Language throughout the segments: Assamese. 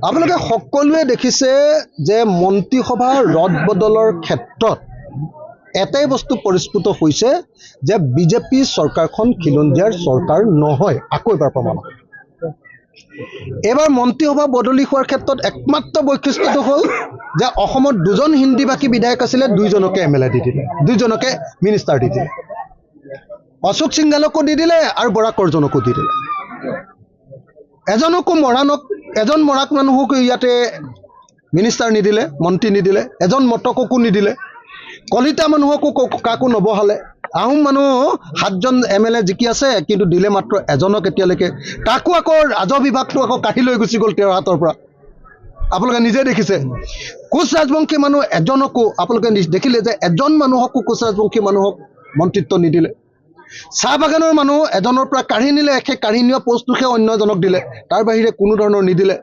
আপোনালোকে সকলোৱে দেখিছে যে মন্ত্ৰীসভা ৰদ বদলৰ ক্ষেত্ৰত এটাই বস্তু পৰিস্ফুট হৈছে যে বিজেপি চৰকাৰখন খিলঞ্জীয়াৰ চৰকাৰ নহয়। আকৌ এবাৰ প্ৰমাণ হয়। এবাৰ মন্ত্ৰীসভা বদলি হোৱাৰ ক্ষেত্ৰত একমাত্ৰ বৈশিষ্ট্যটো হ'ল যে অসমত দুজন হিন্দীভাষী বিধায়ক আছিলে, দুইজনকে MLA দি দিলে, দুইজনকে মিনিষ্টাৰ দি দিলে। অশোক সিংঘালকো দি দিলে আৰু বৰাক কৰ্জনকো দি দিলে। এজনকো এজন মৰাক মানুহক ইয়াতে মিনিষ্টাৰ নিদিলে, মন্ত্ৰী নিদিলে, এজন মটককো নিদিলে, কলিতা মানুহকো কাকো নবহালে। আহোম মানুহ 7জন MLA জিকি আছে, কিন্তু দিলে মাত্ৰ এজনক এতিয়ালৈকে। তাকো আকৌ ৰাজহ বিভাগটো আকৌ কাঢ়ি লৈ গুচি গ'ল তেওঁৰ হাতৰ পৰা। আপোনালোকে নিজে দেখিছে। কোচ ৰাজবংশী মানুহ এজনকো আপোনালোকে দেখিলে যে এজন মানুহকো কোচ ৰাজবংশী মানুহক মন্ত্ৰিত্ব নিদিলে। চাহ বাগানৰ মানুহ এজনৰ পৰা কাঢ়ি নিলে, সেই কাঢ়ি নিয়া পষ্টটোহে অন্য এজনক দিলে, তাৰ বাহিৰে কোনো ধৰণৰ নিদিলে।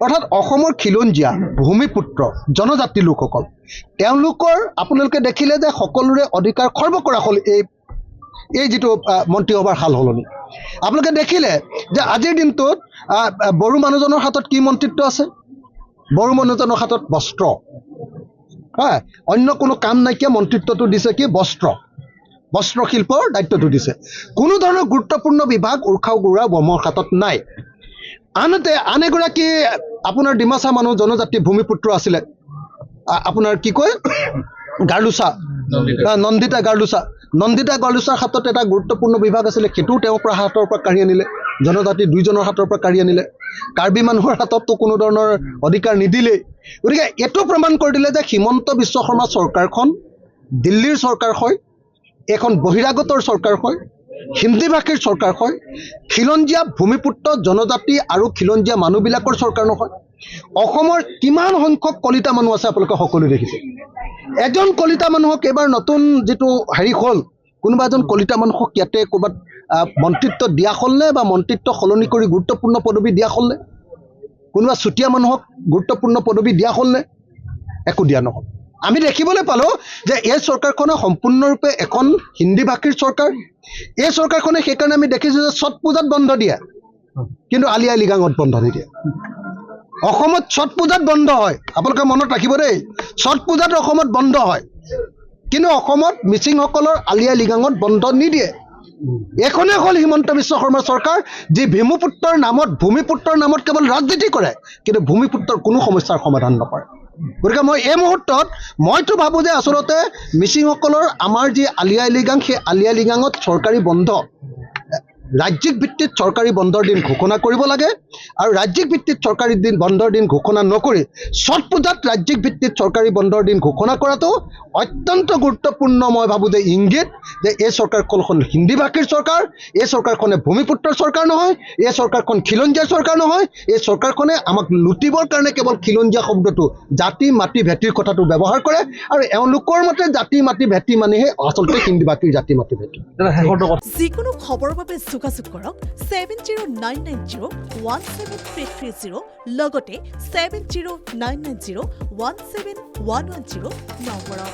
অৰ্থাৎ অসমৰ খিলঞ্জীয়া ভূমিপুত্ৰ জনজাতি লোকসকল, তেওঁলোকৰ আপোনালোকে দেখিলে যে সকলোৰে অধিকাৰ খৰ্ব কৰা হ'ল এই যিটো মন্ত্ৰীসভাৰ সাল সলনি। আপোনালোকে দেখিলে যে আজিৰ দিনটোত বড়ো মানুহজনৰ হাতত কি মন্ত্ৰিত্ব আছে? বড়ো মানুহজনৰ হাতত বস্ত্ৰ, অন্য কোনো কাম নাইকিয়া মন্ত্ৰিত্বটো দিছে কি? বস্ত্ৰ শিল্পৰ দায়িত্বটো দিছে। কোনো ধৰণৰ গুৰুত্বপূৰ্ণ বিভাগ উৰ্খাও গুৰা বমৰ হাতত নাই। আনহাতে আন এগৰাকী আপোনাৰ ডিমাচা মানুহ জনজাতি ভূমিপুত্ৰ আছিলে, আপোনাৰ কি কয় গাৰ্লুচা, নন্দিতা গাৰ্লুচাৰ হাতত এটা গুৰুত্বপূৰ্ণ বিভাগ আছিলে, সেইটোও তেওঁৰ হাতৰ পৰা কাঢ়ি আনিলে। জনজাতি দুইজনৰ হাতৰ পৰা কাঢ়ি আনিলে। কাৰ্বি মানুহৰ হাততো কোনো ধৰণৰ অধিকাৰ নিদিলেই। গতিকে এইটো প্ৰমাণ কৰি দিলে যে হিমন্ত বিশ্ব শৰ্মা চৰকাৰখন দিল্লীৰ চৰকাৰ হয়, এখন বহিৰাগতৰ চৰকাৰ হয়, হিন্দীভাষীৰ চৰকাৰ হয়, খিলঞ্জীয়া ভূমিপুত্ৰ জনজাতি আৰু খিলঞ্জীয়া মানুহবিলাকৰ চৰকাৰ নহয়। অসমৰ কিমান সংখ্যক কলিতা মানুহ আছে আপোনালোকে সকলোৱে দেখিছে। এজন কলিতা মানুহক এইবাৰ নতুন যিটো হ'ল, কোনোবা এজন কলিতা মানুহক ইয়াতে ক'ৰবাত মন্ত্ৰিত্ব দিয়া হ'লনে বা মন্ত্ৰিত্ব সলনি কৰি গুৰুত্বপূৰ্ণ পদবী দিয়া হ'লনে? কোনোবা চুতীয়া মানুহক গুৰুত্বপূৰ্ণ পদবী দিয়া হ'লনে? একো দিয়া নহ'ল। আমি দেখিবলৈ পালোঁ যে এই চৰকাৰখনে সম্পূৰ্ণৰূপে এখন হিন্দীভাষীৰ চৰকাৰ। এই চৰকাৰখনে সেইকাৰণে আমি দেখিছোঁ যে ছট পূজাত বন্ধ দিয়ে, কিন্তু আলি আই লৃগাঙত বন্ধ নিদিয়ে। অসমত ছট পূজাত বন্ধ হয়, আপোনালোকে মনত ৰাখিব দেই, ছট পূজাত অসমত বন্ধ হয়, কিন্তু অসমত মিচিংসকলৰ আলি আই লৃগাঙত বন্ধ নিদিয়ে। এইখনেই হ'ল হিমন্ত বিশ্ব শৰ্মাৰ চৰকাৰ, যি ভূমিপুত্ৰৰ নামত কেৱল ৰাজনীতি কৰে, কিন্তু ভূমিপুত্ৰৰ কোনো সমস্যাৰ সমাধান নকৰে। গতিকে মই এই মুহূৰ্তত মইতো ভাবোঁ যে আচলতে মিচিংসকলৰ আমাৰ যি আলি আই লৃগাং, সেই আলি আই লৃগাঙত চৰকাৰী বন্ধ, ৰাজ্যিক ভিত্তিত চৰকাৰী বন্ধৰ দিন ঘোষণা কৰিব লাগে। আৰু ৰাজ্যিক ভিত্তিত চৰকাৰী বন্ধৰ দিন ঘোষণা নকৰি ছট পূজাত ৰাজ্যিক ভিত্তিত চৰকাৰী বন্ধৰ দিন ঘোষণা কৰাটো অত্যন্ত গুৰুত্বপূৰ্ণ। মই ভাবোঁ যে ইংগিত যে এই চৰকাৰখন হিন্দীভাষীৰ চৰকাৰ, এই চৰকাৰখনে ভূমিপুত্ৰৰ চৰকাৰ নহয়, এই চৰকাৰখন খিলঞ্জীয়াৰ চৰকাৰ নহয়। এই চৰকাৰখনে আমাক লুটিবৰ কাৰণে কেৱল খিলঞ্জীয়া শব্দটো, জাতি মাটি ভেটিৰ কথাটো ব্যৱহাৰ কৰে, আৰু এওঁলোকৰ মতে জাতি মাটি ভেটি মানেহে আচলতে হিন্দীভাষীৰ জাতি মাটি ভেটি। যিকোনো খবৰৰ বাবে যোগাযোগ কৰক 7099017330 লগতে 7099017110 নম্বৰত।